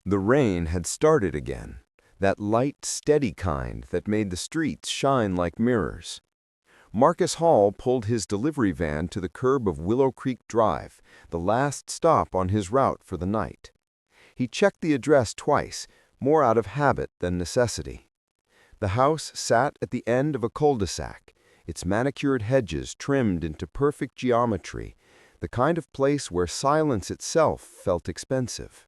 The rain had started again, that light, steady kind that made the streets shine like mirrors. Marcus Hall pulled his delivery van to the curb of Willow Creek Drive, the last stop on his route for the night. He checked the address twice, more out of habit than necessity. The house sat at the end of a cul-de-sac, its manicured hedges trimmed into perfect geometry, the kind of place where silence itself felt expensive.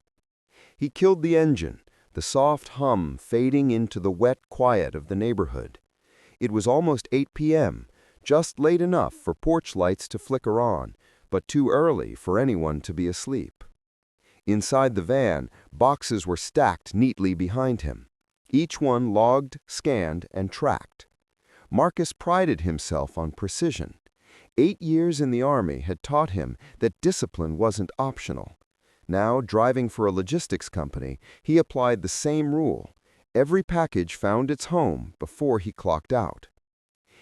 He killed the engine, the soft hum fading into the wet quiet of the neighborhood. It was almost 8 p.m., just late enough for porch lights to flicker on, but too early for anyone to be asleep. Inside the van, boxes were stacked neatly behind him, each one logged, scanned, and tracked. Marcus prided himself on precision. 8 years in the Army had taught him that discipline wasn't optional. Now, driving for a logistics company, he applied the same rule. Every package found its home before he clocked out.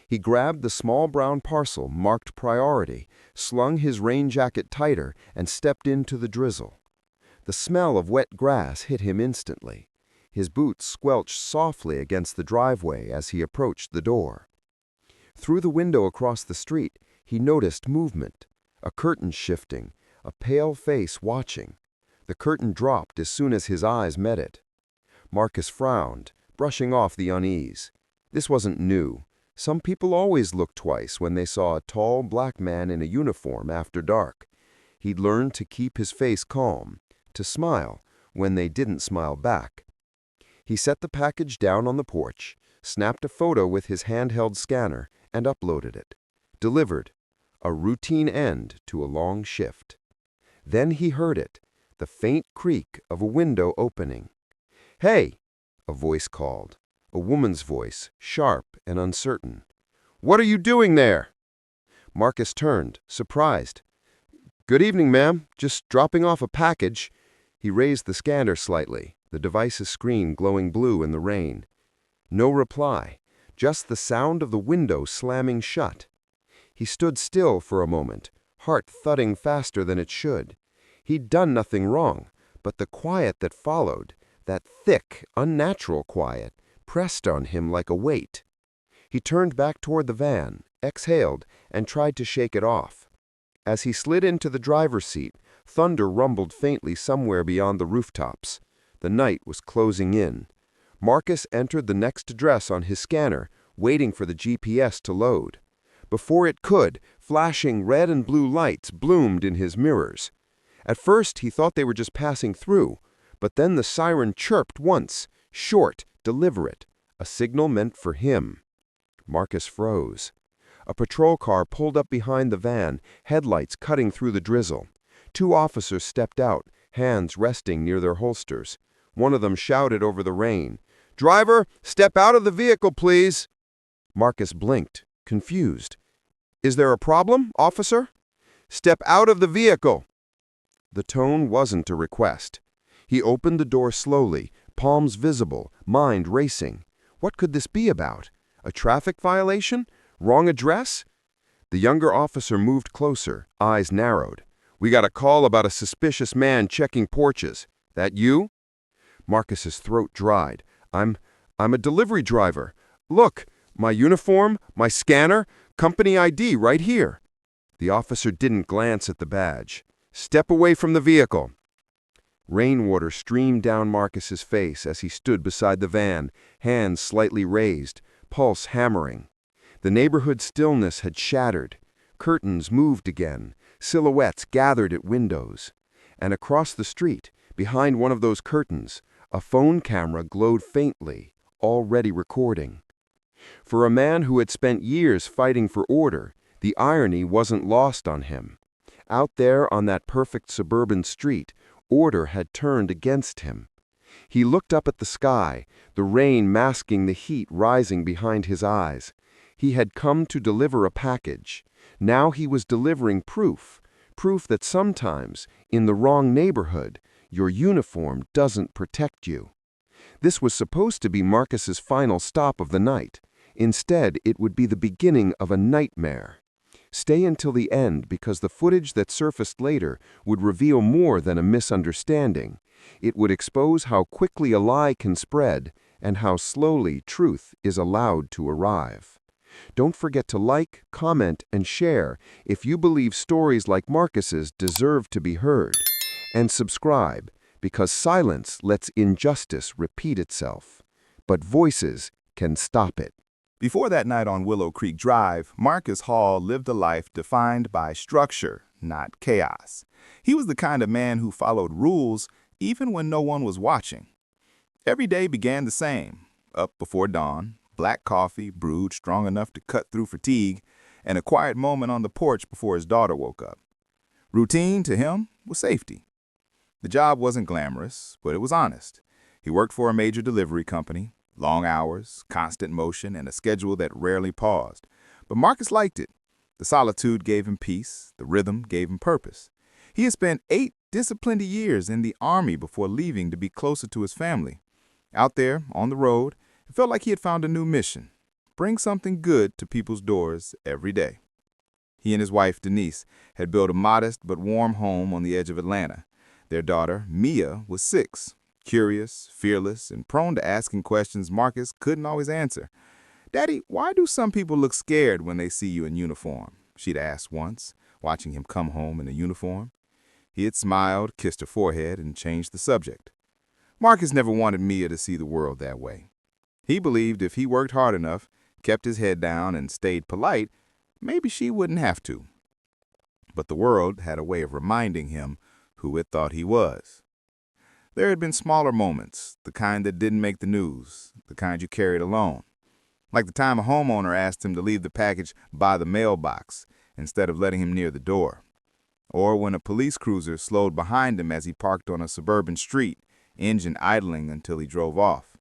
He grabbed the small brown parcel marked priority, slung his rain jacket tighter, and stepped into the drizzle. The smell of wet grass hit him instantly. His boots squelched softly against the driveway as he approached the door. Through the window across the street, he noticed movement, a curtain shifting, a pale face watching. The curtain dropped as soon as his eyes met it. Marcus frowned, brushing off the unease. This wasn't new. Some people always looked twice when they saw a tall black man in a uniform after dark. He'd learned to keep his face calm, to smile when they didn't smile back. He set the package down on the porch, snapped a photo with his handheld scanner, and uploaded it. Delivered. A routine end to a long shift. Then he heard it, the faint creak of a window opening. "Hey!" a voice called, a woman's voice, sharp and uncertain. "What are you doing there?" Marcus turned, surprised. "Good evening, ma'am. Just dropping off a package." He raised the scanner slightly, the device's screen glowing blue in the rain. No reply, just the sound of the window slamming shut. He stood still for a moment, heart thudding faster than it should. He'd done nothing wrong, but the quiet that followed, that thick, unnatural quiet, pressed on him like a weight. He turned back toward the van, exhaled, and tried to shake it off. As he slid into the driver's seat, thunder rumbled faintly somewhere beyond the rooftops. The night was closing in. Marcus entered the next address on his scanner, waiting for the GPS to load. Before it could, flashing red and blue lights bloomed in his mirrors. At first, he thought they were just passing through, but then the siren chirped once, short, deliberate, a signal meant for him. Marcus froze. A patrol car pulled up behind the van, headlights cutting through the drizzle. 2 officers stepped out, hands resting near their holsters. One of them shouted over the rain, "Driver, step out of the vehicle, please!" Marcus blinked, confused. "Is there a problem, officer?" "Step out of the vehicle!" The tone wasn't a request. He opened the door slowly, palms visible, mind racing. What could this be about? A traffic violation? Wrong address? The younger officer moved closer, eyes narrowed. "We got a call about a suspicious man checking porches. That you?" Marcus's throat dried. I'm a delivery driver. Look, my uniform, my scanner, company ID right here." The officer didn't glance at the badge. "Step away from the vehicle." Rainwater streamed down Marcus's face as he stood beside the van, hands slightly raised, pulse hammering. The neighborhood stillness had shattered. Curtains moved again, silhouettes gathered at windows. And across the street, behind one of those curtains, a phone camera glowed faintly, already recording. For a man who had spent years fighting for order, the irony wasn't lost on him. Out there on that perfect suburban street, order had turned against him. He looked up at the sky, the rain masking the heat rising behind his eyes. He had come to deliver a package. Now he was delivering proof that sometimes, in the wrong neighborhood, your uniform doesn't protect you. This was supposed to be Marcus's final stop of the night. Instead, it would be the beginning of a nightmare. Stay until the end because the footage that surfaced later would reveal more than a misunderstanding. It would expose how quickly a lie can spread and how slowly truth is allowed to arrive. Don't forget to like, comment, and share if you believe stories like Marcus's deserve to be heard. And subscribe, because silence lets injustice repeat itself, but voices can stop it. Before that night on Willow Creek Drive, Marcus Hall lived a life defined by structure, not chaos. He was the kind of man who followed rules even when no one was watching. Every day began the same: up before dawn, black coffee brewed strong enough to cut through fatigue, and a quiet moment on the porch before his daughter woke up. Routine, to him, was safety. The job wasn't glamorous, but it was honest. He worked for a major delivery company, long hours, constant motion, and a schedule that rarely paused. But Marcus liked it. The solitude gave him peace, the rhythm gave him purpose. He had spent 8 disciplined years in the Army before leaving to be closer to his family. Out there, on the road, it felt like he had found a new mission: bring something good to people's doors every day. He and his wife, Denise, had built a modest but warm home on the edge of Atlanta. Their daughter, Mia, was 6, curious, fearless, and prone to asking questions Marcus couldn't always answer. "Daddy, why do some people look scared when they see you in uniform?" she'd asked once, watching him come home in a uniform. He had smiled, kissed her forehead, and changed the subject. Marcus never wanted Mia to see the world that way. He believed if he worked hard enough, kept his head down, and stayed polite, maybe she wouldn't have to. But the world had a way of reminding him who it thought he was. There had been smaller moments, the kind that didn't make the news, the kind you carried alone. Like the time a homeowner asked him to leave the package by the mailbox instead of letting him near the door. Or when a police cruiser slowed behind him as he parked on a suburban street, engine idling until he drove off.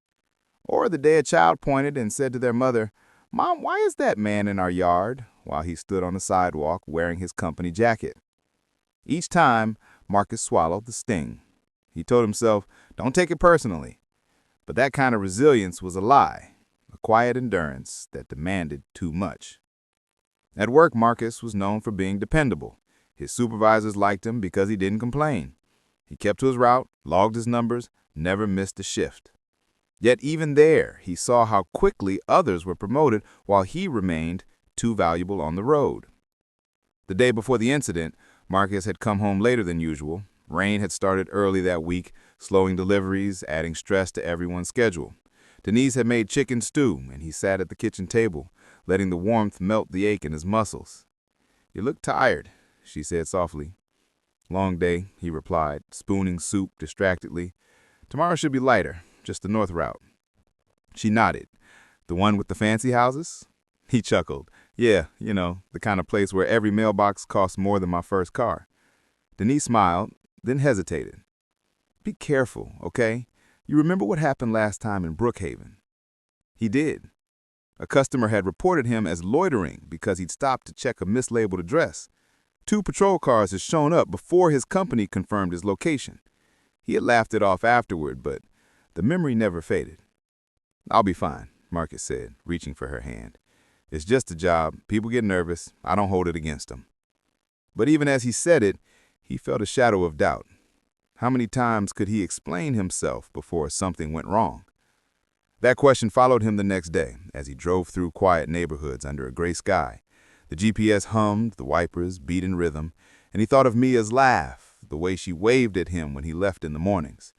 Or the day a child pointed and said to their mother, "Mom, why is that man in our yard?" while he stood on the sidewalk wearing his company jacket. Each time, Marcus swallowed the sting. He told himself, don't take it personally. But that kind of resilience was a lie, a quiet endurance that demanded too much. At work, Marcus was known for being dependable. His supervisors liked him because he didn't complain. He kept to his route, logged his numbers, never missed a shift. Yet even there, he saw how quickly others were promoted while he remained too valuable on the road. The day before the incident, Marcus had come home later than usual. Rain had started early that week, slowing deliveries, adding stress to everyone's schedule. Denise had made chicken stew, and he sat at the kitchen table, letting the warmth melt the ache in his muscles. "You look tired," she said softly. "Long day," he replied, spooning soup distractedly. "Tomorrow should be lighter, just the north route." She nodded. "The one with the fancy houses?" He chuckled. "Yeah, the kind of place where every mailbox costs more than my first car." Denise smiled, then hesitated. "Be careful, okay? You remember what happened last time in Brookhaven?" He did. A customer had reported him as loitering because he'd stopped to check a mislabeled address. 2 patrol cars had shown up before his company confirmed his location. He had laughed it off afterward, but the memory never faded. "I'll be fine," Marcus said, reaching for her hand. "It's just a job. People get nervous. I don't hold it against them." But even as he said it, he felt a shadow of doubt. How many times could he explain himself before something went wrong? That question followed him the next day as he drove through quiet neighborhoods under a gray sky. The GPS hummed, the wipers beat in rhythm, and he thought of Mia's laugh, the way she waved at him when he left in the mornings.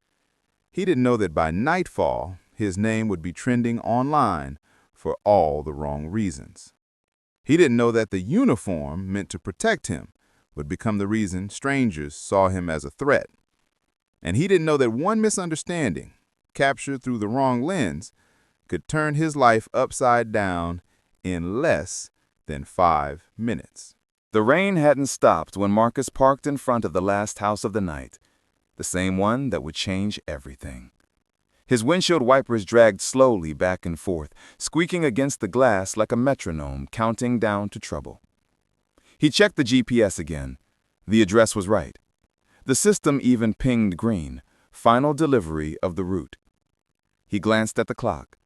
He didn't know that by nightfall, his name would be trending online for all the wrong reasons. He didn't know that the uniform meant to protect him would become the reason strangers saw him as a threat. And he didn't know that one misunderstanding, captured through the wrong lens, could turn his life upside down in less than 5 minutes. The rain hadn't stopped when Marcus parked in front of the last house of the night, the same one that would change everything. His windshield wipers dragged slowly back and forth, squeaking against the glass like a metronome counting down to trouble. He checked the GPS again. The address was right. The system even pinged green, final delivery of the route. He glanced at the clock,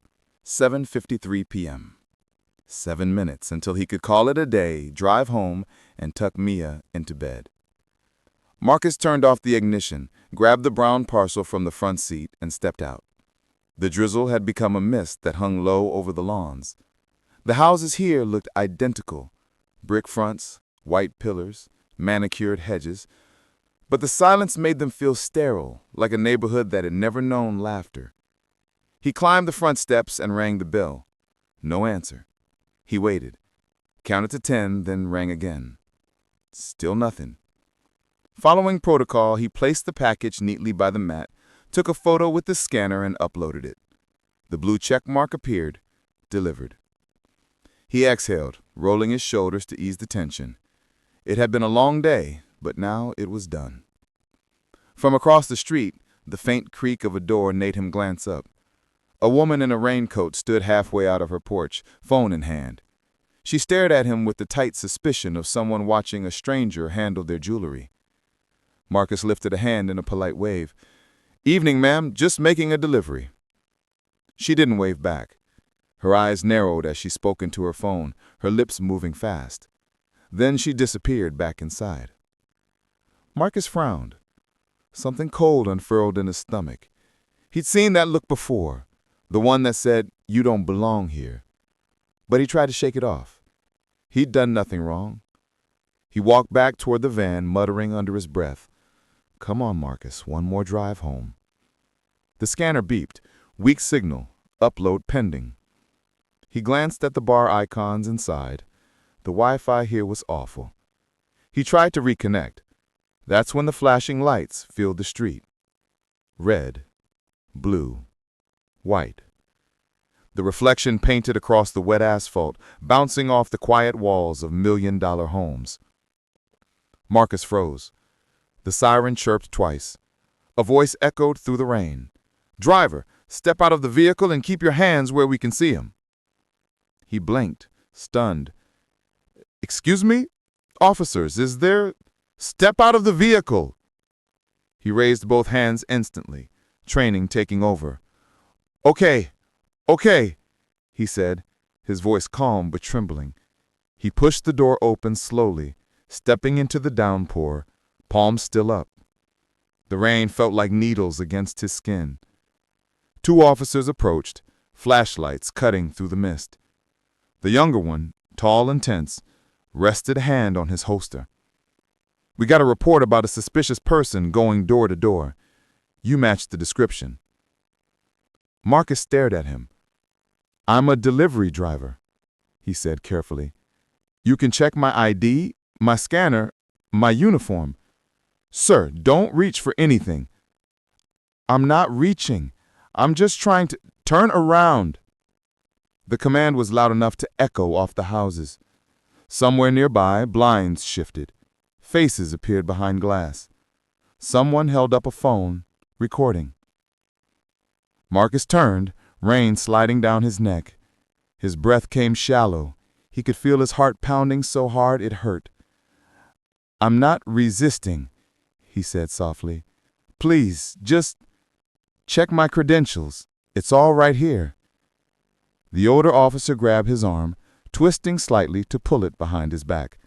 7:53 p.m. 7 minutes until he could call it a day, drive home, and tuck Mia into bed. Marcus turned off the ignition, grabbed the brown parcel from the front seat, and stepped out. The drizzle had become a mist that hung low over the lawns. The houses here looked identical: brick fronts, white pillars, manicured hedges, but the silence made them feel sterile, like a neighborhood that had never known laughter. He climbed the front steps and rang the bell. No answer. He waited, counted to 10, then rang again. Still nothing. Following protocol, he placed the package neatly by the mat, took a photo with the scanner, and uploaded it. The blue check mark appeared. Delivered. He exhaled, rolling his shoulders to ease the tension. It had been a long day, but now it was done. From across the street, the faint creak of a door made him glance up. A woman in a raincoat stood halfway out of her porch, phone in hand. She stared at him with the tight suspicion of someone watching a stranger handle their jewelry. Marcus lifted a hand in a polite wave. "Evening, ma'am, just making a delivery." She didn't wave back. Her eyes narrowed as she spoke into her phone, her lips moving fast. Then she disappeared back inside. Marcus frowned. Something cold unfurled in his stomach. He'd seen that look before, the one that said, "You don't belong here." But he tried to shake it off. He'd done nothing wrong. He walked back toward the van, muttering under his breath, "Come on, Marcus, one more drive home." The scanner beeped. Weak signal. Upload pending. He glanced at the bar icons inside. The Wi-Fi here was awful. He tried to reconnect. That's when the flashing lights filled the street. Red, blue, white. The reflection painted across the wet asphalt, bouncing off the quiet walls of million-dollar homes. Marcus froze. The siren chirped twice. A voice echoed through the rain. "Driver, step out of the vehicle and keep your hands where we can see him." He blinked, stunned. "Excuse me? Officers, is there—" "Step out of the vehicle!" He raised both hands instantly, training taking over. "Okay, okay," he said, his voice calm but trembling. He pushed the door open slowly, stepping into the downpour, palms still up. The rain felt like needles against his skin. 2 officers approached, flashlights cutting through the mist. The younger one, tall and tense, rested a hand on his holster. "We got a report about a suspicious person going door to door. You matched the description." Marcus stared at him. "I'm a delivery driver," he said carefully. "You can check my ID, my scanner, my uniform. Sir, don't reach for anything." "I'm not reaching. I'm just trying to—" "Turn around." The command was loud enough to echo off the houses. Somewhere nearby, blinds shifted. Faces appeared behind glass. Someone held up a phone, recording. Marcus turned, rain sliding down his neck. His breath came shallow. He could feel his heart pounding so hard it hurt. "I'm not resisting," he said softly. "Please, just check my credentials. It's all right here." The older officer grabbed his arm, twisting slightly to pull it behind his back.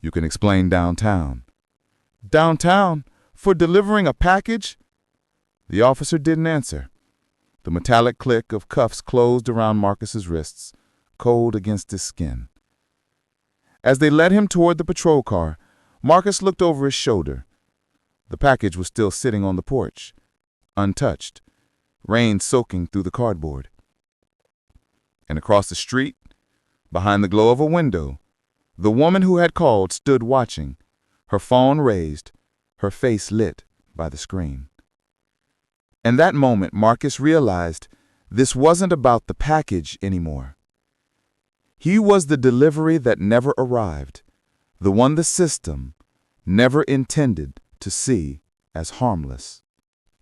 "You can explain downtown." "Downtown? For delivering a package?" The officer didn't answer. The metallic click of cuffs closed around Marcus's wrists, cold against his skin. As they led him toward the patrol car, Marcus looked over his shoulder. The package was still sitting on the porch, untouched, rain soaking through the cardboard. And across the street, behind the glow of a window, the woman who had called stood watching, her phone raised, her face lit by the screen. In that moment, Marcus realized this wasn't about the package anymore. He was the delivery that never arrived, the one the system never intended to see as harmless.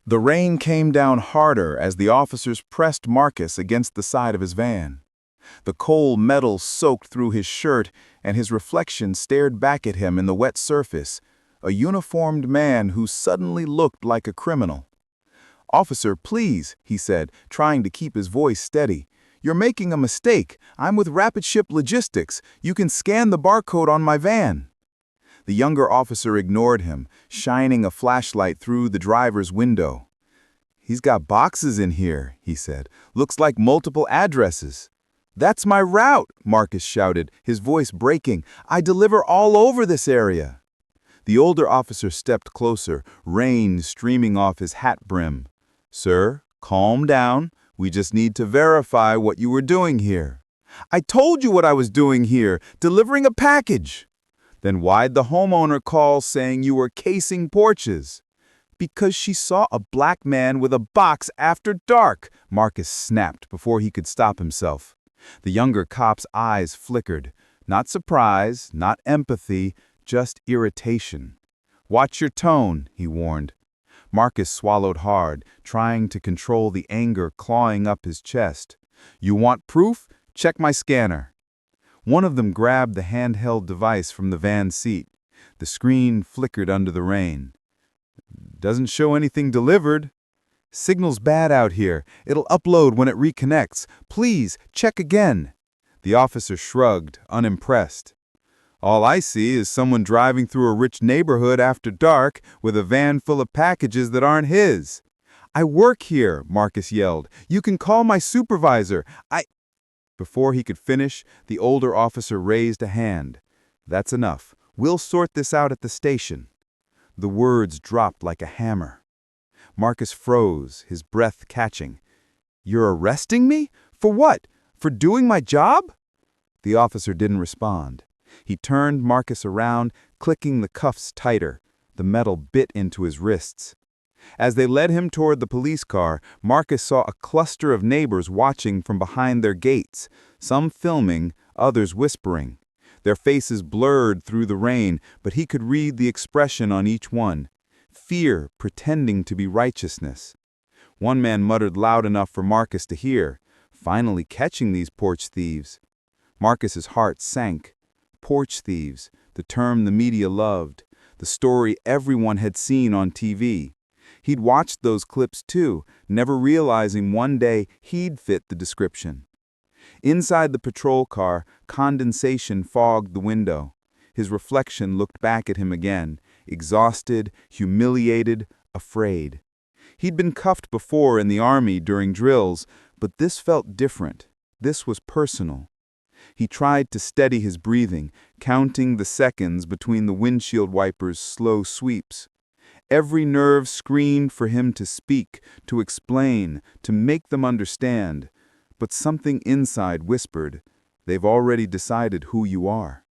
The rain came down harder as the officers pressed Marcus against the side of his van. The cold metal soaked through his shirt, and his reflection stared back at him in the wet surface, a uniformed man who suddenly looked like a criminal. "Officer, please," he said, trying to keep his voice steady. "You're making a mistake. I'm with Rapid Ship Logistics. You can scan the barcode on my van." The younger officer ignored him, shining a flashlight through the driver's window. "He's got boxes in here," he said. "Looks like multiple addresses." "That's my route," Marcus shouted, his voice breaking. "I deliver all over this area." The older officer stepped closer, rain streaming off his hat brim. "Sir, calm down. We just need to verify what you were doing here." "I told you what I was doing here, delivering a package." "Then why'd the homeowner call saying you were casing porches?" "Because she saw a black man with a box after dark," Marcus snapped before he could stop himself. The younger cop's eyes flickered. Not surprise, not empathy, just irritation. "Watch your tone," he warned. Marcus swallowed hard, trying to control the anger clawing up his chest. "You want proof? Check my scanner." One of them grabbed the handheld device from the van seat. The screen flickered under the rain. "Doesn't show anything delivered." "Signal's bad out here. It'll upload when it reconnects. Please, check again." The officer shrugged, unimpressed. "All I see is someone driving through a rich neighborhood after dark with a van full of packages that aren't his." "I work here," Marcus yelled. "You can call my supervisor. Before he could finish, the older officer raised a hand. "That's enough. We'll sort this out at the station." The words dropped like a hammer. Marcus froze, his breath catching. "You're arresting me? For what? For doing my job?" The officer didn't respond. He turned Marcus around, clicking the cuffs tighter. The metal bit into his wrists. As they led him toward the police car, Marcus saw a cluster of neighbors watching from behind their gates, some filming, others whispering. Their faces blurred through the rain, but he could read the expression on each one. Fear pretending to be righteousness. One man muttered loud enough for Marcus to hear, "Finally catching these porch thieves." Marcus's heart sank. Porch thieves, the term the media loved, the story everyone had seen on TV. He'd watched those clips too, never realizing one day he'd fit the description. Inside the patrol car, condensation fogged the window. His reflection looked back at him again, exhausted, humiliated, afraid. He'd been cuffed before in the army during drills, but this felt different. This was personal. He tried to steady his breathing, counting the seconds between the windshield wipers' slow sweeps. Every nerve screamed for him to speak, to explain, to make them understand. But something inside whispered, "They've already decided who you are."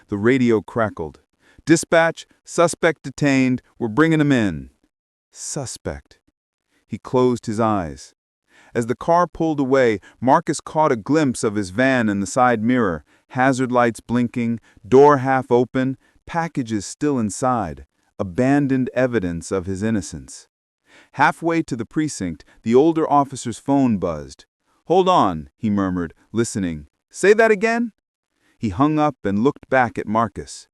The radio crackled. "Dispatch, suspect detained, we're bringing him in." Suspect. He closed his eyes. As the car pulled away, Marcus caught a glimpse of his van in the side mirror, hazard lights blinking, door half open, packages still inside, abandoned evidence of his innocence. Halfway to the precinct, the older officer's phone buzzed. "Hold on," he murmured, listening. "Say that again?" He hung up and looked back at Marcus.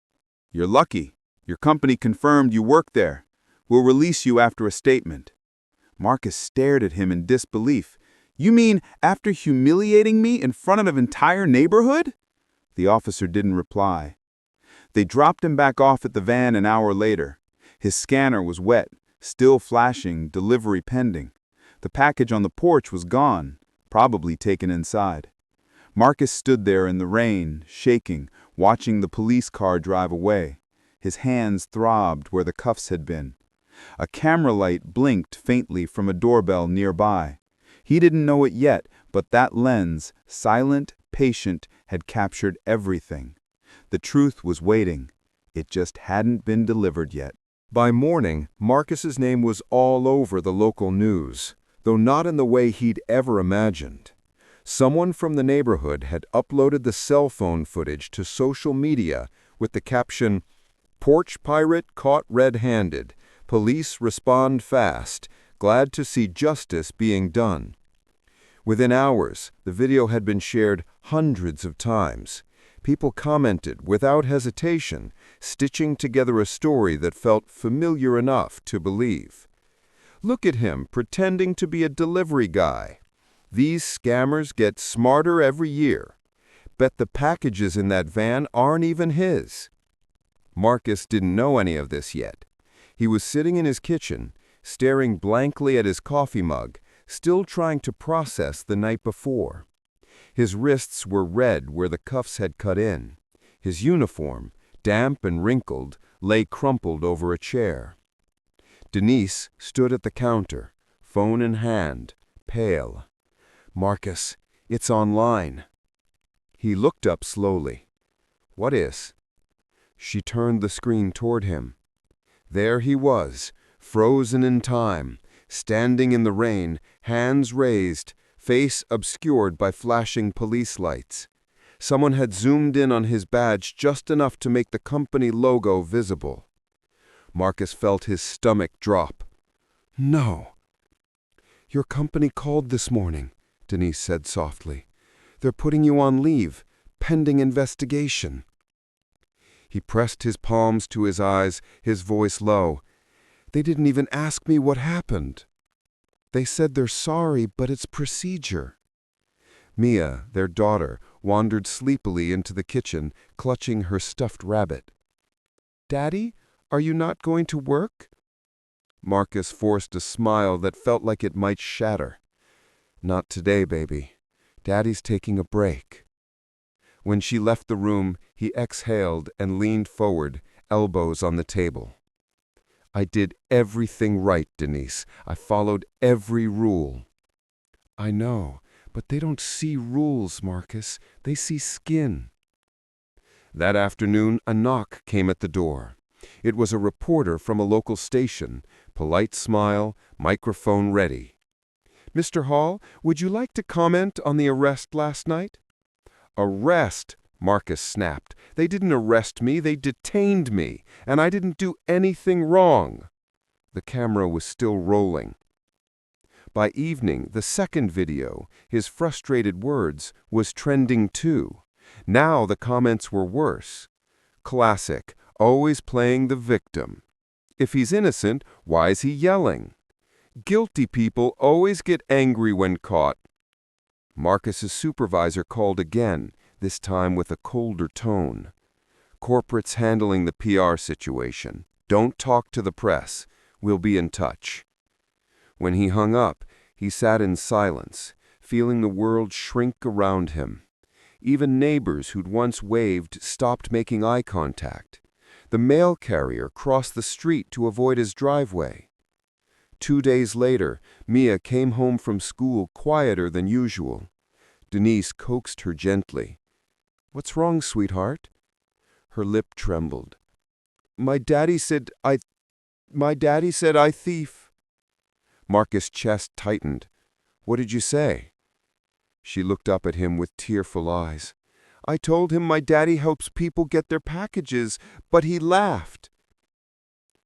"You're lucky. Your company confirmed you work there. We'll release you after a statement." Marcus stared at him in disbelief. "You mean after humiliating me in front of an entire neighborhood?" The officer didn't reply. They dropped him back off at the van an hour later. His scanner was wet, still flashing, delivery pending. The package on the porch was gone, probably taken inside. Marcus stood there in the rain, shaking, watching the police car drive away. His hands throbbed where the cuffs had been. A camera light blinked faintly from a doorbell nearby. He didn't know it yet, but that lens, silent, patient, had captured everything. The truth was waiting. It just hadn't been delivered yet. By morning, Marcus's name was all over the local news, though not in the way he'd ever imagined. Someone from the neighborhood had uploaded the cell phone footage to social media with the caption, "Porch pirate caught red-handed. Police respond fast. Glad to see justice being done." Within hours, the video had been shared hundreds of times. People commented without hesitation, stitching together a story that felt familiar enough to believe. "Look at him pretending to be a delivery guy. These scammers get smarter every year. Bet the packages in that van aren't even his. Marcus didn't know any of this yet. He was sitting in his kitchen, staring blankly at his coffee mug, still trying to process the night before. His wrists were red where the cuffs had cut in. His uniform, damp and wrinkled, lay crumpled over a chair. Denise stood at the counter, phone in hand, pale. "Marcus, it's online." He looked up slowly. "What is?" She turned the screen toward him. There he was, frozen in time, standing in the rain, hands raised, face obscured by flashing police lights. Someone had zoomed in on his badge just enough to make the company logo visible. Marcus felt his stomach drop. "No." "Your company called this morning," Denise said softly. "They're putting you on leave, pending investigation." He pressed his palms to his eyes, his voice low. "They didn't even ask me what happened. They said they're sorry, but it's procedure." Mia, their daughter, wandered sleepily into the kitchen, clutching her stuffed rabbit. "Daddy, are you not going to work?" Marcus forced a smile that felt like it might shatter. "Not today, baby. Daddy's taking a break." When she left the room, he exhaled and leaned forward, elbows on the table. "I did everything right, Denise. I followed every rule." "I know, but they don't see rules, Marcus. They see skin." That afternoon, a knock came at the door. It was a reporter from a local station, polite smile, microphone ready. "Mr. Hall, would you like to comment on the arrest last night?" "Arrest?" Marcus snapped. "They didn't arrest me, they detained me, and I didn't do anything wrong." The camera was still rolling. By evening, the second video, his frustrated words, was trending too. Now the comments were worse. Classic, always playing the victim. If he's innocent, why is he yelling? Guilty people always get angry when caught. Marcus's supervisor called again, this time with a colder tone. "Corporate's handling the PR situation. Don't talk to the press. We'll be in touch." When he hung up, he sat in silence, feeling the world shrink around him. Even neighbors who'd once waved stopped making eye contact. The mail carrier crossed the street to avoid his driveway. 2 days later, Mia came home from school quieter than usual. Denise coaxed her gently. "What's wrong, sweetheart?" Her lip trembled. My daddy said I thief." Marcus' chest tightened. "What did you say?" She looked up at him with tearful eyes. "I told him my daddy helps people get their packages, but he laughed."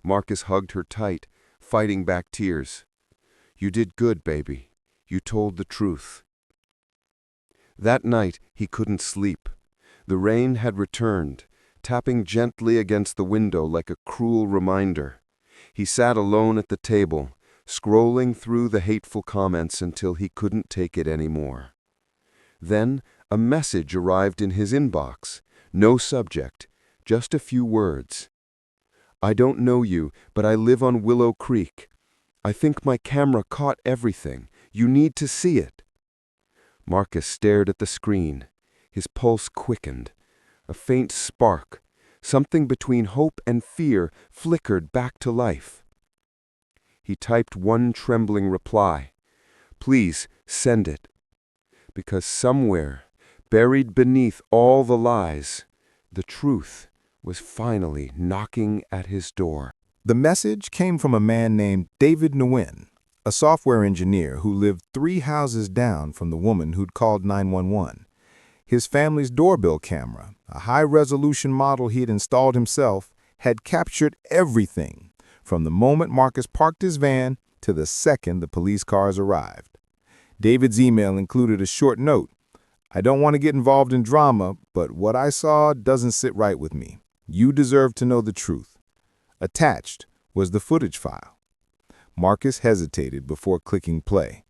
Marcus hugged her tight, fighting back tears. "You did good, baby. You told the truth." That night, he couldn't sleep. The rain had returned, tapping gently against the window like a cruel reminder. He sat alone at the table, scrolling through the hateful comments until he couldn't take it anymore. Then, a message arrived in his inbox. No subject, just a few words. "I don't know you, but I live on Willow Creek. I think my camera caught everything. You need to see it." Marcus stared at the screen. His pulse quickened. A faint spark, something between hope and fear, flickered back to life. He typed one trembling reply. "Please, send it." Because somewhere, buried beneath all the lies, the truth was finally knocking at his door. The message came from a man named David Nguyen, a software engineer who lived 3 houses down from the woman who'd called 911. His family's doorbell camera, a high-resolution model he'd installed himself, had captured everything, from the moment Marcus parked his van to the second the police cars arrived. David's email included a short note. "I don't want to get involved in drama, but what I saw doesn't sit right with me. You deserve to know the truth." Attached was the footage file. Marcus hesitated before clicking play.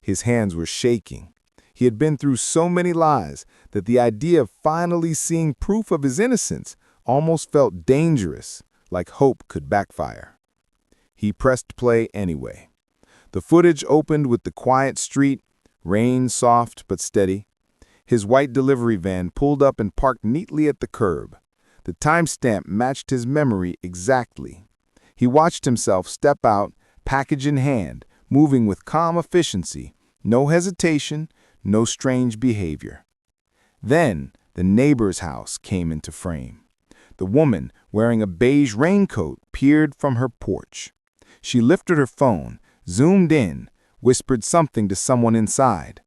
His hands were shaking. He had been through so many lies that the idea of finally seeing proof of his innocence almost felt dangerous, like hope could backfire. He pressed play anyway. The footage opened with the quiet street, rain soft but steady. His white delivery van pulled up and parked neatly at the curb. The timestamp matched his memory exactly. He watched himself step out, package in hand, moving with calm efficiency, no hesitation, no strange behavior. Then the neighbor's house came into frame. The woman, wearing a beige raincoat, peered from her porch. She lifted her phone, zoomed in, whispered something to someone inside.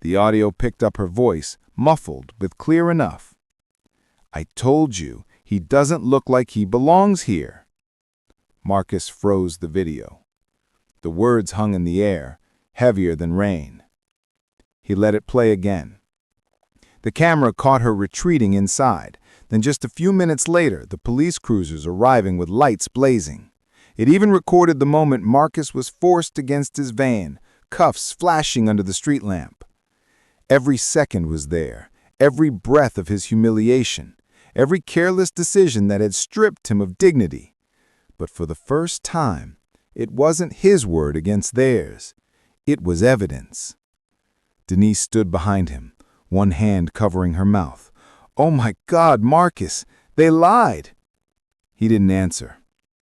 The audio picked up her voice, muffled but clear enough. "I told you, he doesn't look like he belongs here." Marcus froze the video. The words hung in the air, heavier than rain. He let it play again. The camera caught her retreating inside. Then just a few minutes later, the police cruisers arriving with lights blazing. It even recorded the moment Marcus was forced against his van, cuffs flashing under the street lamp. Every second was there, every breath of his humiliation, every careless decision that had stripped him of dignity. But for the first time, it wasn't his word against theirs. It was evidence. Denise stood behind him, one hand covering her mouth. "Oh my God, Marcus, they lied!" He didn't answer.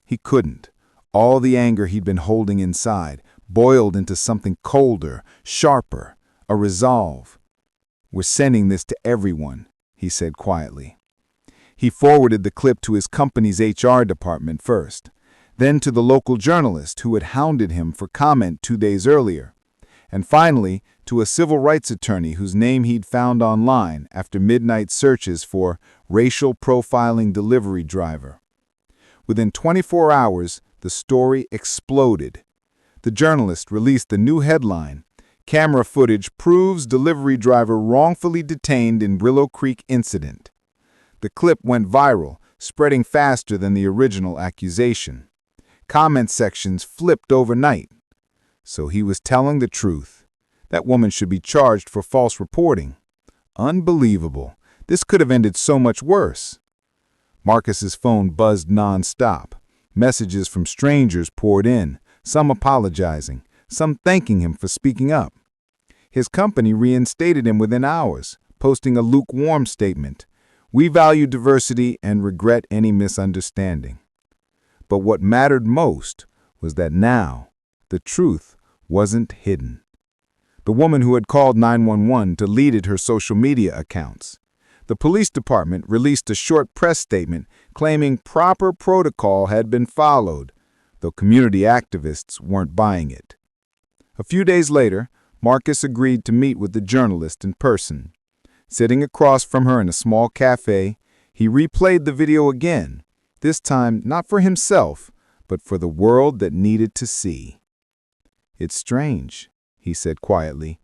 He couldn't. All the anger he'd been holding inside boiled into something colder, sharper, a resolve. "We're sending this to everyone," he said quietly. He forwarded the clip to his company's HR department first, then to the local journalist who had hounded him for comment 2 days earlier, and finally to a civil rights attorney whose name he'd found online after midnight searches for racial profiling delivery driver. Within 24 hours, the story exploded. The journalist released the new headline, "Camera footage proves delivery driver wrongfully detained in Willow Creek incident." The clip went viral, spreading faster than the original accusation. Comment sections flipped overnight. So he was telling the truth. That woman should be charged for false reporting. Unbelievable. This could have ended so much worse. Marcus's phone buzzed nonstop. Messages from strangers poured in, some apologizing, some thanking him for speaking up. His company reinstated him within hours, posting a lukewarm statement. "We value diversity and regret any misunderstanding." But what mattered most was that now the truth wasn't hidden. The woman who had called 911 deleted her social media accounts. The police department released a short press statement claiming proper protocol had been followed, though community activists weren't buying it. A few days later, Marcus agreed to meet with the journalist in person. Sitting across from her in a small cafe, he replayed the video again, this time not for himself, but for the world that needed to see. "It's strange," he said quietly.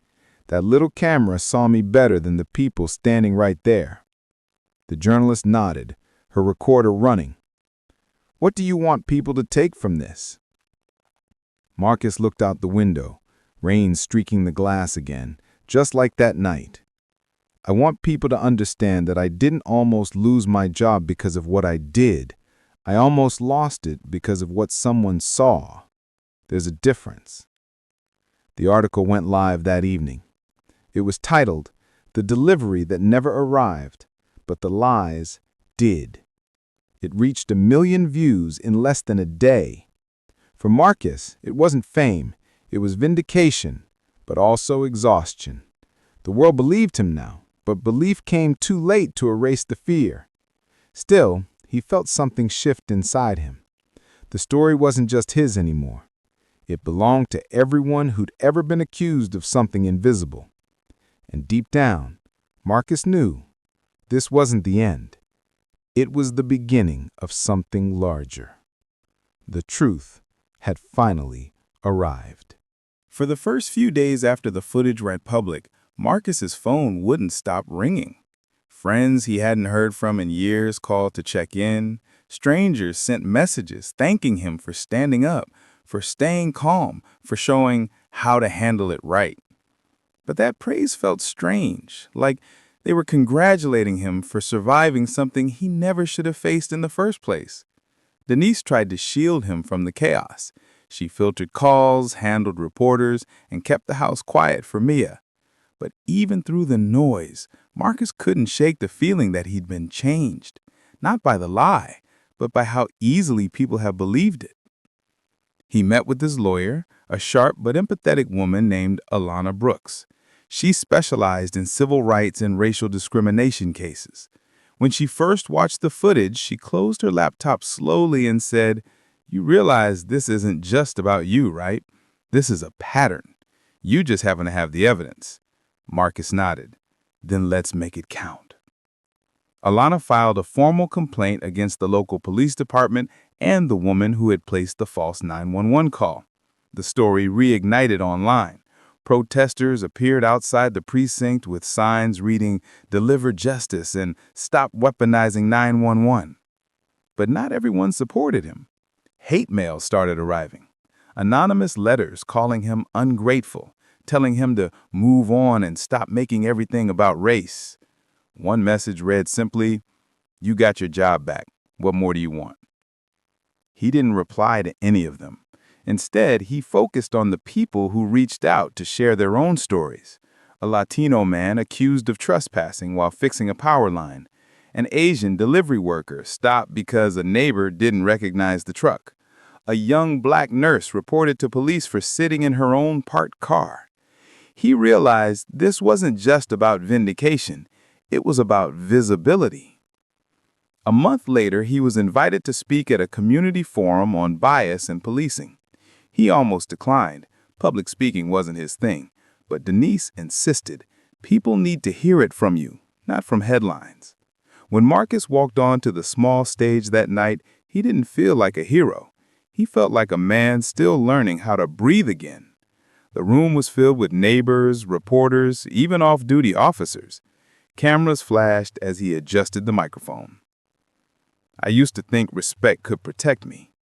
"That little camera saw me better than the people standing right there." The journalist nodded, her recorder running. "What do you want people to take from this?" Marcus looked out the window, rain streaking the glass again, just like that night. "I want people to understand that I didn't almost lose my job because of what I did. I almost lost it because of what someone saw. There's a difference." The article went live that evening. It was titled, "The Delivery That Never Arrived, But the Lies Did." It reached 1 million views in less than a day. For Marcus, it wasn't fame, it was vindication, but also exhaustion. The world believed him now, but belief came too late to erase the fear. Still, he felt something shift inside him. The story wasn't just his anymore. It belonged to everyone who'd ever been accused of something invisible. And deep down, Marcus knew this wasn't the end. It was the beginning of something larger. The truth had finally arrived. For the first few days after the footage went public, Marcus's phone wouldn't stop ringing. Friends he hadn't heard from in years called to check in. Strangers sent messages thanking him for standing up, for staying calm, for showing how to handle it right. But that praise felt strange, like they were congratulating him for surviving something he never should have faced in the first place. Denise tried to shield him from the chaos. She filtered calls, handled reporters, and kept the house quiet for Mia. But even through the noise, Marcus couldn't shake the feeling that he'd been changed, not by the lie, but by how easily people have believed it. He met with his lawyer, a sharp but empathetic woman named Alana Brooks. She specialized in civil rights and racial discrimination cases. When she first watched the footage, she closed her laptop slowly and said, "You realize this isn't just about you, right? This is a pattern. You just happen to have the evidence." Marcus nodded. "Then let's make it count." Alana filed a formal complaint against the local police department and the woman who had placed the false 911 call. The story reignited online. Protesters appeared outside the precinct with signs reading, "Deliver justice" and "Stop weaponizing 911." But not everyone supported him. Hate mail started arriving. Anonymous letters calling him ungrateful, telling him to move on and stop making everything about race. One message read simply, "You got your job back. What more do you want?" He didn't reply to any of them. Instead, he focused on the people who reached out to share their own stories. A Latino man accused of trespassing while fixing a power line. An Asian delivery worker stopped because a neighbor didn't recognize the truck. A young black nurse reported to police for sitting in her own parked car. He realized this wasn't just about vindication, it was about visibility. A month later, he was invited to speak at a community forum on bias and policing. He almost declined. Public speaking wasn't his thing. But Denise insisted, "People need to hear it from you, not from headlines." When Marcus walked onto the small stage that night, he didn't feel like a hero. He felt like a man still learning how to breathe again. The room was filled with neighbors, reporters, even off-duty officers. Cameras flashed as he adjusted the microphone. "I used to think respect could protect me,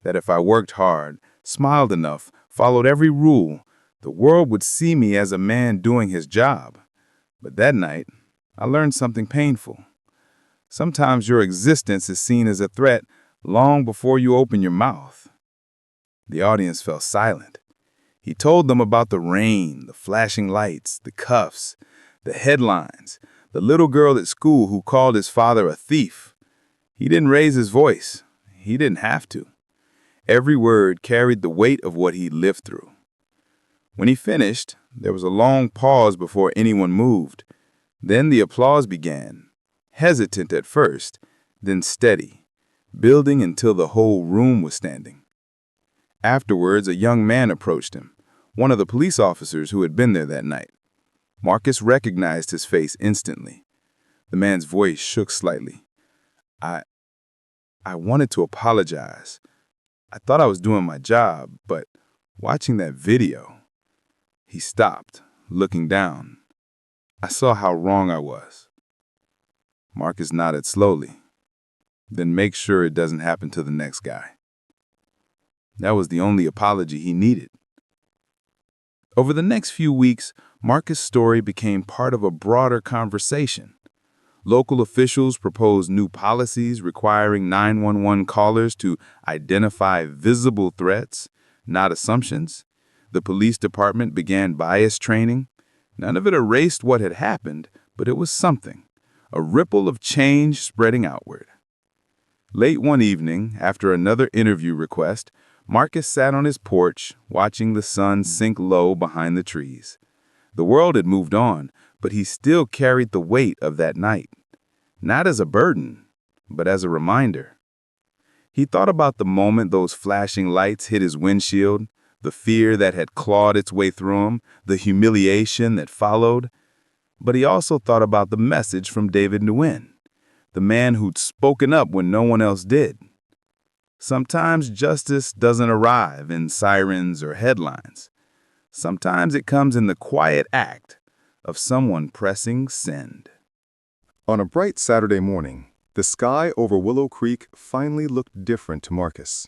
that if I worked hard, smiled enough, followed every rule, the world would see me as a man doing his job. But that night, I learned something painful. Sometimes your existence is seen as a threat long before you open your mouth." The audience fell silent. He told them about the rain, the flashing lights, the cuffs, the headlines, the little girl at school who called his father a thief. He didn't raise his voice. He didn't have to. Every word carried the weight of what he'd lived through. When he finished, there was a long pause before anyone moved. Then the applause began, hesitant at first, then steady, building until the whole room was standing. Afterwards, a young man approached him, one of the police officers who had been there that night. Marcus recognized his face instantly. The man's voice shook slightly. I wanted to apologize. I thought I was doing my job, but watching that video..." He stopped, looking down. "I saw how wrong I was." Marcus nodded slowly. "Then make sure it doesn't happen to the next guy." That was the only apology he needed. Over the next few weeks, Marcus' story became part of a broader conversation. Local officials proposed new policies requiring 911 callers to identify visible threats, not assumptions. The police department began bias training. None of it erased what had happened, but it was something, a ripple of change spreading outward. Late one evening, after another interview request, Marcus sat on his porch, watching the sun sink low behind the trees. The world had moved on, but he still carried the weight of that night. Not as a burden, but as a reminder. He thought about the moment those flashing lights hit his windshield, the fear that had clawed its way through him, the humiliation that followed. But he also thought about the message from David Nguyen, the man who'd spoken up when no one else did. Sometimes justice doesn't arrive in sirens or headlines. Sometimes it comes in the quiet act of someone pressing send. On a bright Saturday morning, the sky over Willow Creek finally looked different to Marcus.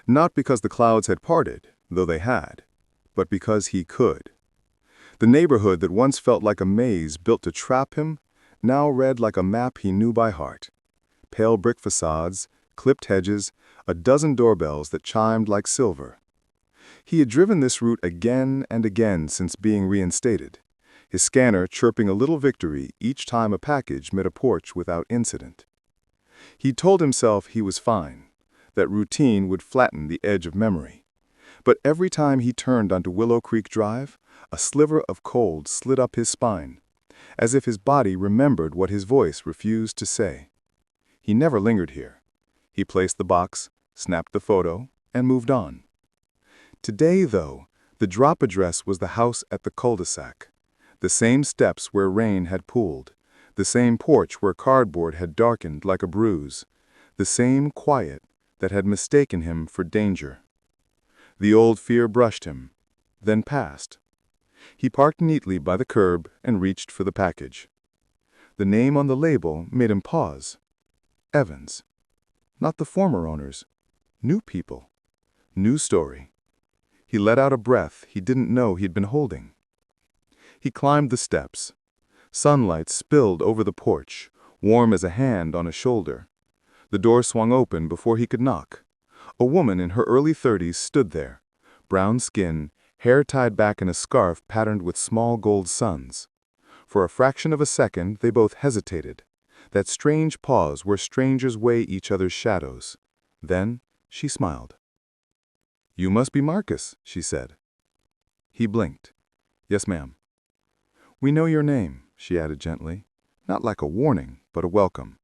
Not because the clouds had parted, though they had, but because he could. The neighborhood that once felt like a maze built to trap him now read like a map he knew by heart. Pale brick facades, clipped hedges, a dozen doorbells that chimed like silver. He had driven this route again and again since being reinstated, his scanner chirping a little victory each time a package met a porch without incident. He told himself he was fine, that routine would flatten the edge of memory. But every time he turned onto Willow Creek Drive, a sliver of cold slid up his spine, as if his body remembered what his voice refused to say. He never lingered here. He placed the box, snapped the photo, and moved on. Today, though, the drop address was the house at the cul-de-sac, the same steps where rain had pooled, the same porch where cardboard had darkened like a bruise, the same quiet that had mistaken him for danger. The old fear brushed him, then passed. He parked neatly by the curb and reached for the package. The name on the label made him pause. Evans. Not the former owners. New people. New story. He let out a breath he didn't know he'd been holding. He climbed the steps. Sunlight spilled over the porch, warm as a hand on a shoulder. The door swung open before he could knock. A woman in her early 30s stood there, brown skin, hair tied back in a scarf patterned with small gold suns. For a fraction of a second, they both hesitated, that strange pause where strangers weigh each other's shadows. Then she smiled. "You must be Marcus," she said. He blinked. "Yes, ma'am." "We know your name," she added gently, not like a warning, but a welcome.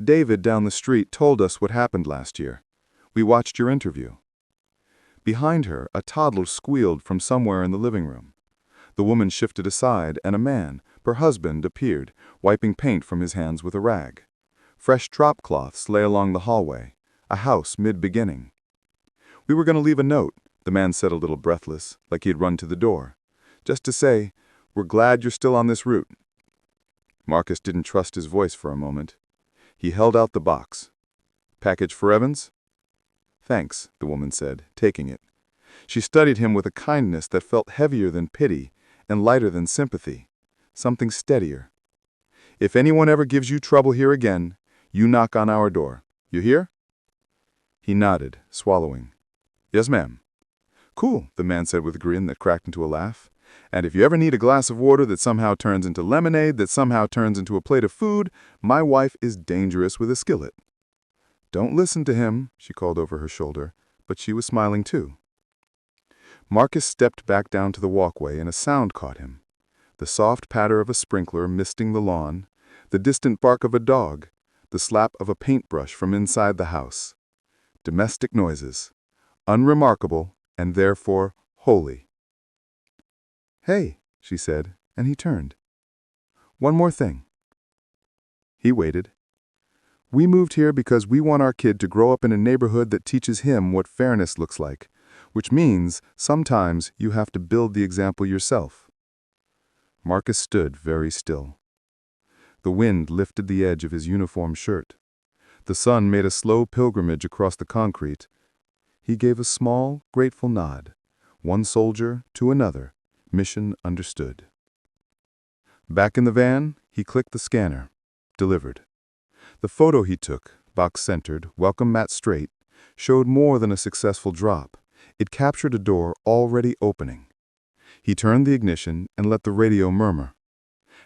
"David down the street told us what happened last year. We watched your interview." Behind her, a toddler squealed from somewhere in the living room. The woman shifted aside, and a man, her husband, appeared, wiping paint from his hands with a rag. Fresh drop cloths lay along the hallway, a house mid-beginning. "We were going to leave a note," the man said a little breathless, like he had run to the door. "Just to say, we're glad you're still on this route." Marcus didn't trust his voice for a moment. He held out the box. "Package for Evans?" "Thanks," the woman said, taking it. She studied him with a kindness that felt heavier than pity and lighter than sympathy, something steadier. "If anyone ever gives you trouble here again, you knock on our door. You hear?" He nodded, swallowing. "Yes, ma'am." "Cool," the man said with a grin that cracked into a laugh. "And if you ever need a glass of water that somehow turns into lemonade that somehow turns into a plate of food, my wife is dangerous with a skillet." "Don't listen to him," she called over her shoulder, but she was smiling too. Marcus stepped back down to the walkway and a sound caught him. The soft patter of a sprinkler misting the lawn, the distant bark of a dog, the slap of a paintbrush from inside the house. Domestic noises, unremarkable and therefore holy. "Hey," she said, and he turned. "One more thing." He waited. "We moved here because we want our kid to grow up in a neighborhood that teaches him what fairness looks like, which means sometimes you have to build the example yourself." Marcus stood very still. The wind lifted the edge of his uniform shirt. The sun made a slow pilgrimage across the concrete. He gave a small, grateful nod, one soldier to another, mission understood. Back in the van, he clicked the scanner. Delivered. The photo he took, box-centered, welcome mat straight, showed more than a successful drop. It captured a door already opening. He turned the ignition and let the radio murmur.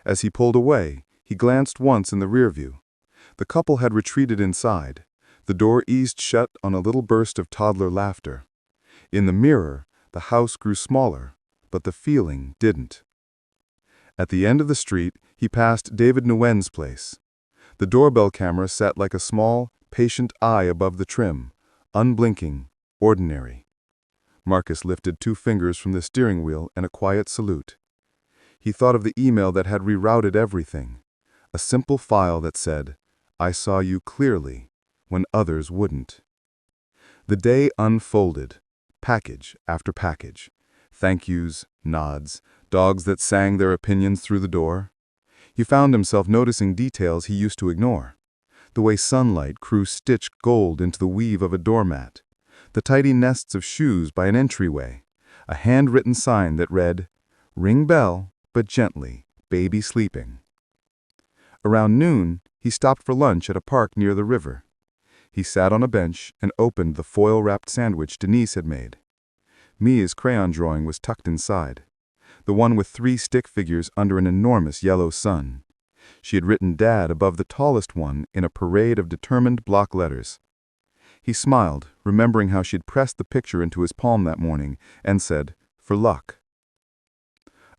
As he pulled away, he glanced once in the rear view. The couple had retreated inside. The door eased shut on a little burst of toddler laughter. In the mirror, the house grew smaller, but the feeling didn't. At the end of the street, he passed David Nguyen's place. The doorbell camera sat like a small, patient eye above the trim, unblinking, ordinary. Marcus lifted 2 fingers from the steering wheel and a quiet salute. He thought of the email that had rerouted everything, a simple file that said, "I saw you clearly when others wouldn't." The day unfolded, package after package, thank yous, nods, dogs that sang their opinions through the door. He found himself noticing details he used to ignore. The way sunlight crew stitched gold into the weave of a doormat, the tidy nests of shoes by an entryway, a handwritten sign that read, "Ring bell, but gently, baby sleeping." Around noon, he stopped for lunch at a park near the river. He sat on a bench and opened the foil-wrapped sandwich Denise had made. Mia's crayon drawing was tucked inside, the one with 3 stick figures under an enormous yellow sun. She had written Dad above the tallest one in a parade of determined block letters. He smiled, remembering how she'd pressed the picture into his palm that morning, and said, "For luck."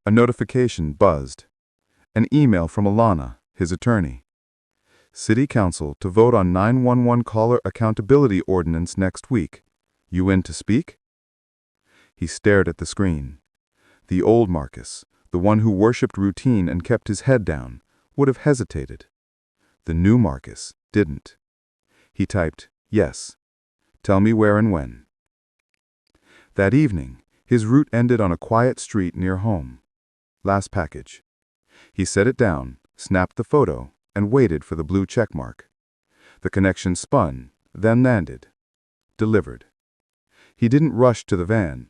A notification buzzed. An email from Alana, his attorney. City Council to vote on 911 caller accountability ordinance next week. You in to speak? He stared at the screen. The old Marcus, the one who worshipped routine and kept his head down, would have hesitated. The new Marcus didn't. He typed, "Yes. Tell me where and when." That evening, his route ended on a quiet street near home. Last package. He set it down, snapped the photo, and waited for the blue checkmark. The connection spun, then landed. Delivered. He didn't rush to the van.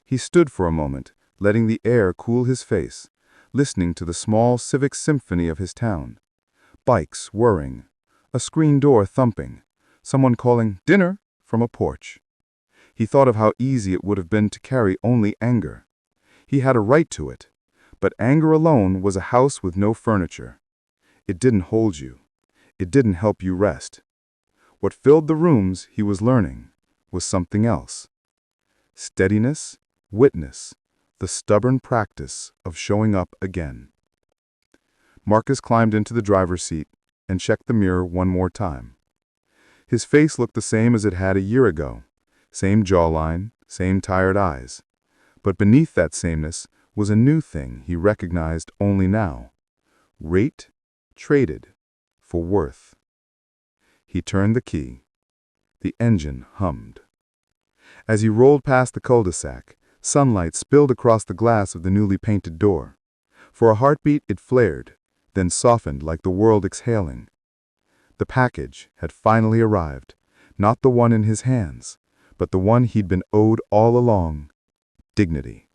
He stood for a moment, letting the air cool his face, listening to the small civic symphony of his town. Bikes whirring, a screen door thumping, someone calling "dinner" from a porch. He thought of how easy it would have been to carry only anger. He had a right to it, but anger alone was a house with no furniture. It didn't hold you. It didn't help you rest. What filled the rooms, he was learning, was something else. Steadiness, witness, the stubborn practice of showing up again. Marcus climbed into the driver's seat and checked the mirror one more time. His face looked the same as it had a year ago. Same jawline, same tired eyes. But beneath that sameness was a new thing he recognized only now. Rate traded for worth. He turned the key. The engine hummed. As he rolled past the cul-de-sac, sunlight spilled across the glass of the newly painted door. For a heartbeat it flared, then softened like the world exhaling. The package had finally arrived, not the one in his hands, but the one he'd been owed all along: dignity.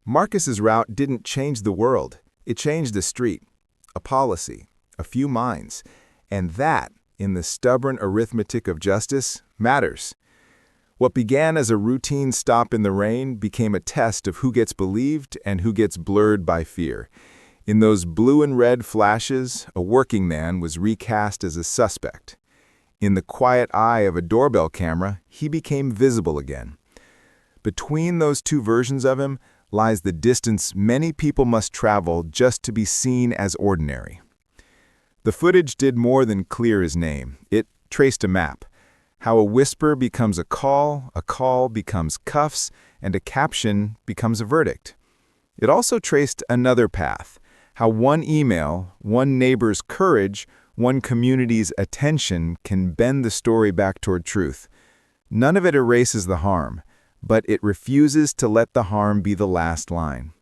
Marcus's route didn't change the world. It changed a street, a policy, a few minds. And that, in the stubborn arithmetic of justice, matters. What began as a routine stop in the rain became a test of who gets believed and who gets blurred by fear. In those blue and red flashes, a working man was recast as a suspect. In the quiet eye of a doorbell camera, he became visible again. Between those two versions of him lies the distance many people must travel just to be seen as ordinary. The footage did more than clear his name. It traced a map. How a whisper becomes a call becomes cuffs, and a caption becomes a verdict. It also traced another path. How one email, one neighbor's courage, one community's attention can bend the story back toward truth. None of it erases the harm, but it refuses to let the harm be the last line.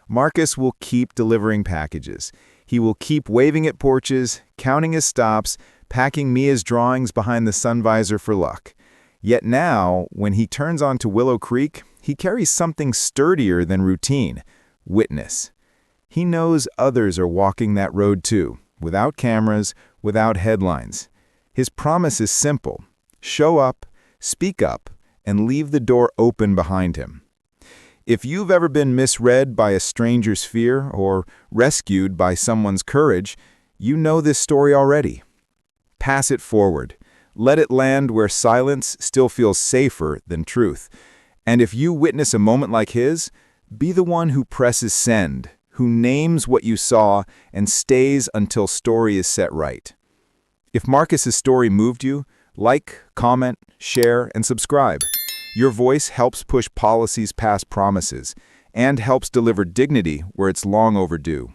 Marcus will keep delivering packages. He will keep waving at porches, counting his stops, packing Mia's drawings behind the sun visor for luck. Yet now, when he turns onto Willow Creek, he carries something sturdier than routine: witness. He knows others are walking that road too, without cameras, without headlines. His promise is simple: show up, speak up, and leave the door open behind him. If you've ever been misread by a stranger's fear or rescued by someone's courage, you know this story already. Pass it forward. Let it land where silence still feels safer than truth. And if you witness a moment like his, be the one who presses send, who names what you saw and stays until story is set right. If Marcus's story moved you, like, comment, share, and subscribe. Your voice helps push policies past promises and helps deliver dignity where it's long overdue.